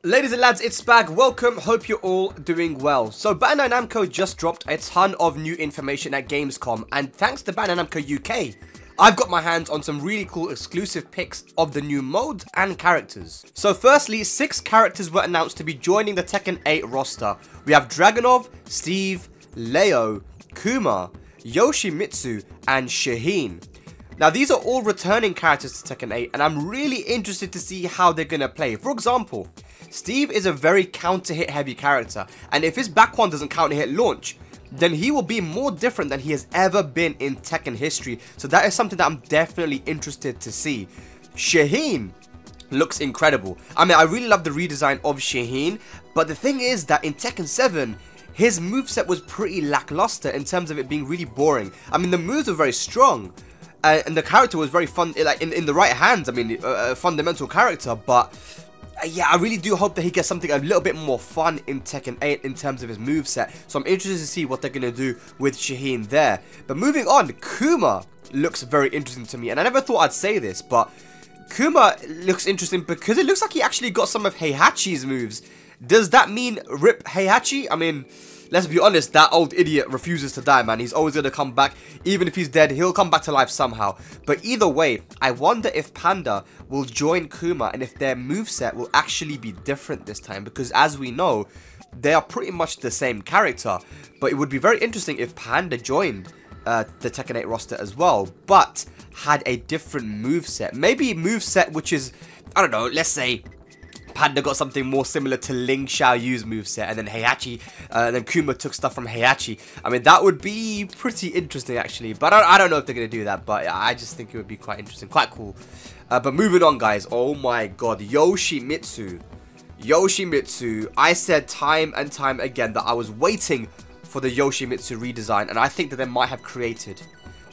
Ladies and lads, it's Spag. Welcome. Hope you're all doing well. So Bandai Namco just dropped a ton of new information at Gamescom, and thanks to Bandai Namco UK, I've got my hands on some really cool exclusive pics of the new modes and characters. So firstly, 6 characters were announced to be joining the Tekken 8 roster. We have Dragunov, Steve, Leo, Kuma, Yoshimitsu, and Shaheen. Now these are all returning characters to Tekken 8, and I'm really interested to see how they're gonna play. For example, Steve is a very counter-hit heavy character, and if his back one doesn't counter-hit launch, then he will be more different than he has ever been in Tekken history. So that is something that I'm definitely interested to see. Shaheen looks incredible. I mean, I really love the redesign of Shaheen, but the thing is that in Tekken 7, his moveset was pretty lackluster in terms of it being really boring. I mean, the moves were very strong, and the character was very fun, like in the right hands. I mean, a fundamental character, but yeah, I really do hope that he gets something a little bit more fun in Tekken 8 in terms of his moveset. So I'm interested to see what they're going to do with Shaheen there. But moving on, Kuma looks very interesting to me. And I never thought I'd say this, but Kuma looks interesting because it looks like he actually got some of Heihachi's moves. Does that mean rip Heihachi? I mean, let's be honest, that old idiot refuses to die, man. He's always going to come back. Even if he's dead, he'll come back to life somehow. But either way, I wonder if Panda will join Kuma and if their moveset will actually be different this time. Because as we know, they are pretty much the same character. But it would be very interesting if Panda joined the Tekken 8 roster as well, but had a different moveset. Maybe moveset which is, I don't know, let's say Panda got something more similar to Ling Xiaoyu's moveset, and then Heihachi, then Kuma took stuff from Heihachi. I mean, that would be pretty interesting, actually. But I don't know if they're going to do that, but I just think it would be quite interesting, quite cool. But moving on, guys. Oh my god, Yoshimitsu. Yoshimitsu. I said time and time again that I was waiting for the Yoshimitsu redesign, and I think that they might have created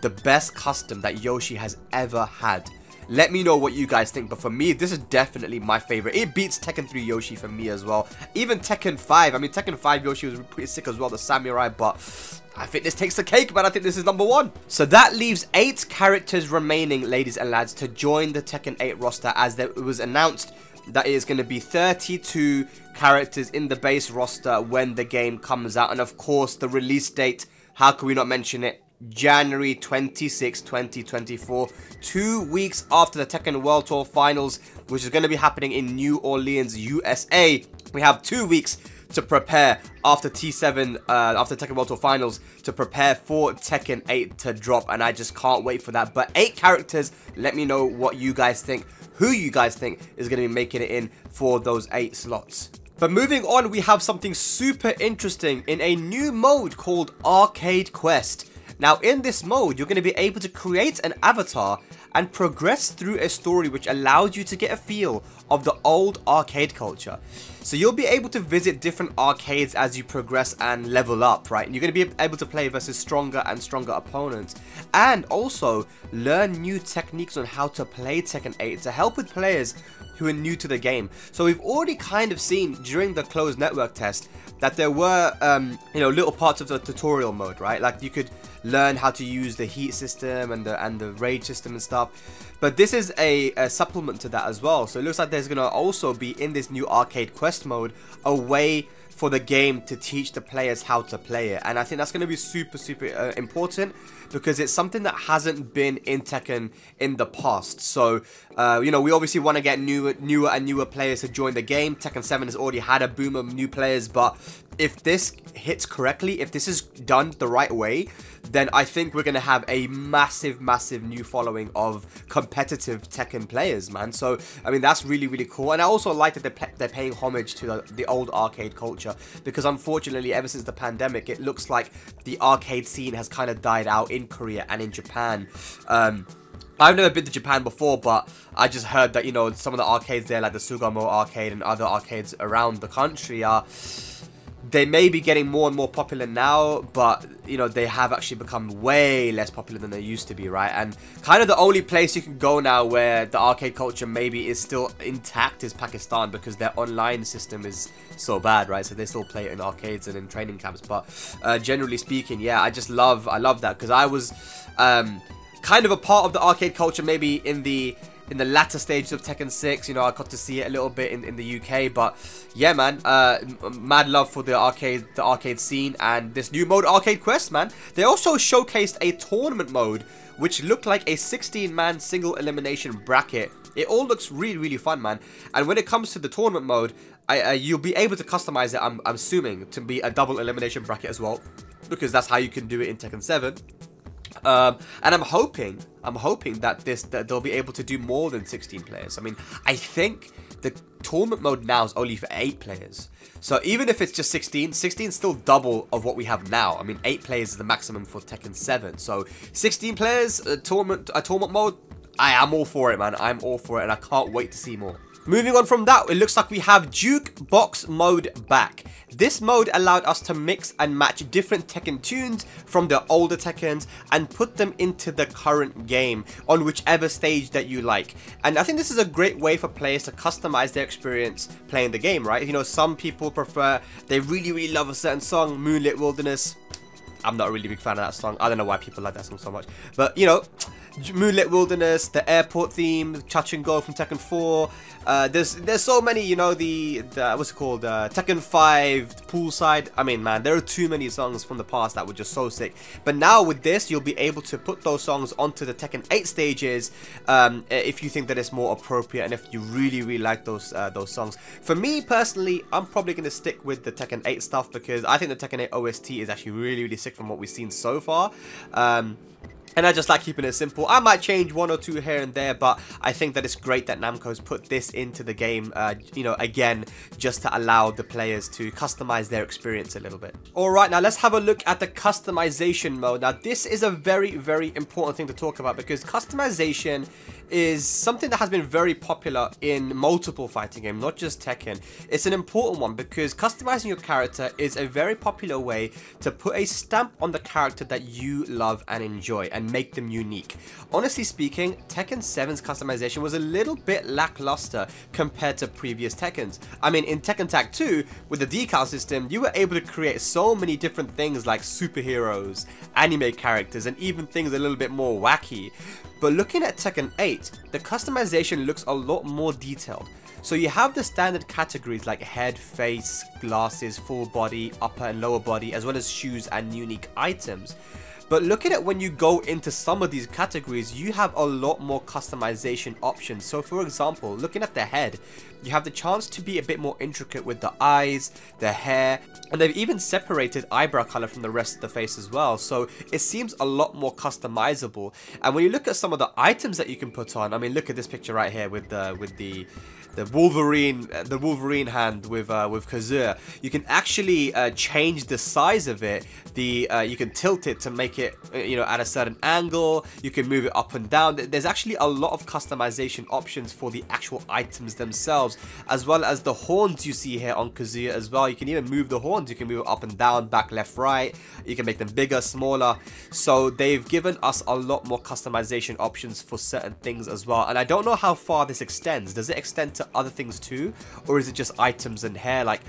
the best custom that Yoshi has ever had. Let me know what you guys think, but for me, this is definitely my favorite. It beats Tekken 3 Yoshi for me as well. Even Tekken 5. I mean, Tekken 5 Yoshi was pretty sick as well, the samurai, but I think this takes the cake, man. I think this is #1. So that leaves 8 characters remaining, ladies and lads, to join the Tekken 8 roster, as it was announced that it is going to be 32 characters in the base roster when the game comes out. And of course, the release date, how can we not mention it? January 26, 2024, 2 weeks after the Tekken World Tour Finals, which is going to be happening in New Orleans, USA. We have 2 weeks to prepare after T7, after Tekken World Tour Finals, to prepare for Tekken 8 to drop, and I just can't wait for that. But 8 characters, let me know what you guys think, who you guys think is going to be making it in for those 8 slots. But moving on, we have something super interesting in a new mode called Arcade Quest. Now, in this mode, you're going to be able to create an avatar and progress through a story which allows you to get a feel of the old arcade culture. So you'll be able to visit different arcades as you progress and level up, right? And you're going to be able to play versus stronger and stronger opponents, and also learn new techniques on how to play Tekken 8 to help with players who are new to the game. So we've already kind of seen during the closed network test that there were, you know, little parts of the tutorial mode, right? Like you could learn how to use the heat system and the rage system and stuff. But this is a supplement to that as well. So it looks like there's going to also be, in this new Arcade Quest mode, a way for the game to teach the players how to play it. And I think that's going to be super important, because it's something that hasn't been in Tekken in the past. So you know, we obviously want to get newer players to join the game. Tekken 7 has already had a boom of new players, but if this hits correctly, if this is done the right way, then I think we're going to have a massive new following of competitive Tekken players, man. So, I mean, that's really cool. And I also like that they're paying homage to the old arcade culture, because unfortunately, ever since the pandemic, it looks like the arcade scene has kind of died out in Korea and in Japan. I've never been to Japan before, but I just heard that, you know, some of the arcades there, like the Sugamo arcade and other arcades around the country, they may be getting more and more popular now, but, you know, they have actually become way less popular than they used to be, right? And kind of the only place you can go now where the arcade culture maybe is still intact is Pakistan, because their online system is so bad, right? So they still play it in arcades and in training camps. But generally speaking, yeah, I love that, because I was kind of a part of the arcade culture maybe in the in the latter stages of Tekken 6. You know, I got to see it a little bit in the UK, but yeah, man, mad love for the arcade scene and this new mode, Arcade Quest, man. They also showcased a tournament mode, which looked like a 16-man single elimination bracket. It all looks really, really fun, man. And when it comes to the tournament mode, you'll be able to customize it, I'm assuming, to be a double elimination bracket as well, because that's how you can do it in Tekken 7. And I'm hoping that they'll be able to do more than 16 players. I mean, I think the tournament mode now is only for 8 players. So even if it's just 16 is still double of what we have now. I mean, 8 players is the maximum for Tekken 7. So 16 players, a tournament mode, I am all for it, man. I'm all for it, and I can't wait to see more. Moving on from that, it looks like we have Jukebox mode back. This mode allowed us to mix and match different Tekken tunes from the older Tekkens and put them into the current game on whichever stage that you like. And I think this is a great way for players to customize their experience playing the game, right? You know, some people prefer, they really, really love a certain song, Moonlit Wilderness. I'm not a really big fan of that song. I don't know why people like that song so much. But, you know, Moonlit Wilderness, the airport theme, Touch and Go from Tekken 4. There's so many, you know, what's it called? Tekken 5, Poolside. I mean, man, there are too many songs from the past that were just so sick. But now with this, you'll be able to put those songs onto the Tekken 8 stages if you think that it's more appropriate and if you really, really like those songs. For me, personally, I'm probably going to stick with the Tekken 8 stuff because I think the Tekken 8 OST is actually really, really sick from what we've seen so far. And I just like keeping it simple. I might change 1 or 2 here and there, but I think that it's great that Namco's put this into the game, you know, again, just to allow the players to customize their experience a little bit. Alright, now let's have a look at the customization mode. Now, this is a very, very important thing to talk about because customization is something that has been very popular in multiple fighting games, not just Tekken. It's an important one because customizing your character is a very popular way to put a stamp on the character that you love and enjoy and make them unique. Honestly speaking, Tekken 7's customization was a little bit lackluster compared to previous Tekkens. I mean, in Tekken Tag 2, with the decal system, you were able to create so many different things like superheroes, anime characters, and even things a little bit more wacky. But looking at Tekken 8, the customization looks a lot more detailed. So you have the standard categories like head, face, glasses, full body, upper and lower body, as well as shoes and unique items. But looking at when you go into some of these categories, you have a lot more customization options. So for example, looking at the head, you have the chance to be a bit more intricate with the eyes, the hair, and they've even separated eyebrow color from the rest of the face as well. So it seems a lot more customizable. And when you look at some of the items that you can put on, I mean, look at this picture right here with the Wolverine hand with Kazuya. You can actually change the size of it. You can tilt it to make it, you know, at a certain angle. You can move it up and down. There's actually a lot of customization options for the actual items themselves, as well as the horns you see here on Kazuya as well. You can even move the horns. You can move it up and down, back, left, right. You can make them bigger, smaller. So they've given us a lot more customization options for certain things as well. And I don't know how far this extends. Does it extend to other things too, or is it just items and hair? Like,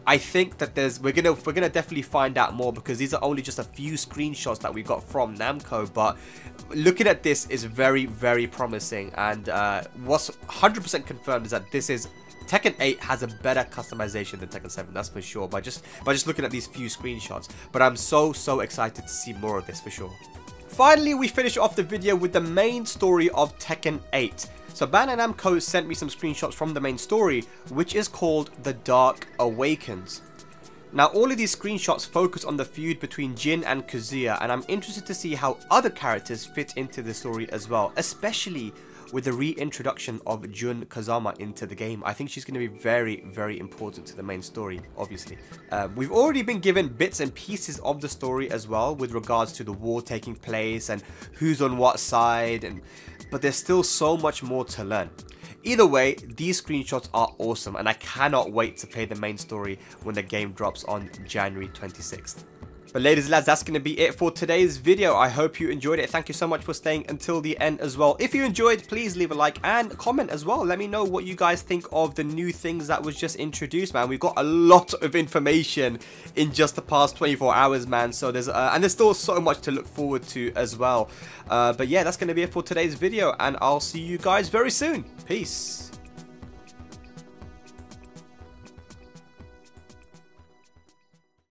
I think that we're gonna definitely find out more because these are only just a few screenshots that we got from Namco. But looking at this is very, very promising, and what's 100% confirmed is that Tekken 8 has a better customization than Tekken 7, that's for sure, by just looking at these few screenshots. But I'm so excited to see more of this for sure. Finally, we finish off the video with the main story of Tekken 8. So Bandai Namco sent me some screenshots from the main story, which is called The Dark Awakens. Now, all of these screenshots focus on the feud between Jin and Kazuya, and I'm interested to see how other characters fit into the story as well, especially with the reintroduction of Jun Kazama into the game. I think she's going to be very, very important to the main story, obviously. We've already been given bits and pieces of the story as well with regards to the war taking place and who's on what side, but there's still so much more to learn. Either way, these screenshots are awesome, and I cannot wait to play the main story when the game drops on January 26th. But ladies and lads, that's going to be it for today's video. I hope you enjoyed it. Thank you so much for staying until the end as well. If you enjoyed, please leave a like and comment as well. Let me know what you guys think of the new things that was just introduced, man. We've got a lot of information in just the past 24 hours, man. So there's still so much to look forward to as well. But yeah, that's going to be it for today's video, and I'll see you guys very soon. Peace.